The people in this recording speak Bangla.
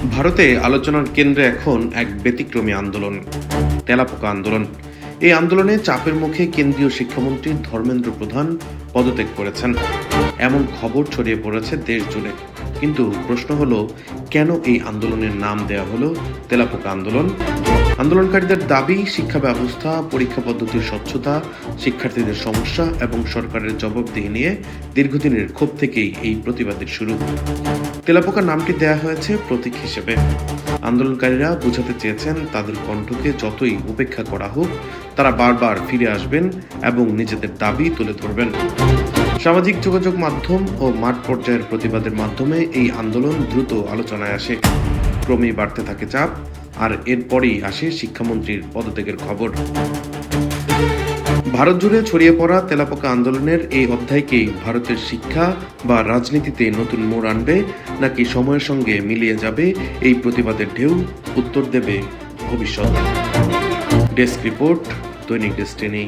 ভারতে আলোচনার কেন্দ্রে এখন এক ব্যতিক্রমী আন্দোলন, তেলাপোকা আন্দোলন। এই আন্দোলনে চাপের মুখে কেন্দ্রীয় শিক্ষামন্ত্রী ধর্মেন্দ্র প্রধান পদত্যাগ করেছেন, এমন খবর ছড়িয়ে পড়েছে দেশ জুড়ে। কিন্তু প্রশ্ন হলো, কেন এই আন্দোলনের নাম দেওয়া হলো তেলাপোকা আন্দোলন? আন্দোলনকারীদের দাবি, শিক্ষা ব্যবস্থা, পরীক্ষা পদ্ধতির স্বচ্ছতা, শিক্ষার্থীদের সমস্যা এবং সরকারের জবাবদিহি নিয়ে দীর্ঘদিনের ক্ষোভ থেকেই এই প্রতিবাদের শুরু। তেলাপোকা নামটি দেয়া হয়েছে প্রতীক হিসেবে। আন্দোলনকারীরা বোঝাতে চেয়েছেন, তাদের কণ্ঠকে যতই উপেক্ষা করা হোক, তারা বারবার ফিরে আসবেন এবং নিজেদের দাবি তুলে ধরবেন। সামাজিক যোগাযোগ মাধ্যম ও মাঠ পর্যায়ের প্রতিবাদের মাধ্যমে এই আন্দোলন দ্রুত আলোচনায় আসে। ক্রমেই বাড়তে থাকে চাপ, আর এরপরেই আসে শিক্ষামন্ত্রীর পদত্যাগের খবর। ভারত জুড়ে ছড়িয়ে পড়া তেলাপোকা আন্দোলনের এই অধ্যায়কেই ভারতের শিক্ষা বা রাজনীতিতে নতুন মোড় আনবে, নাকি সময়ের সঙ্গে মিলিয়ে যাবে এই প্রতিবাদের ঢেউ? উত্তর দেবে ভবিষ্যৎ। ডেস্ক রিপোর্ট, দৈনিক ডেস্টিনি।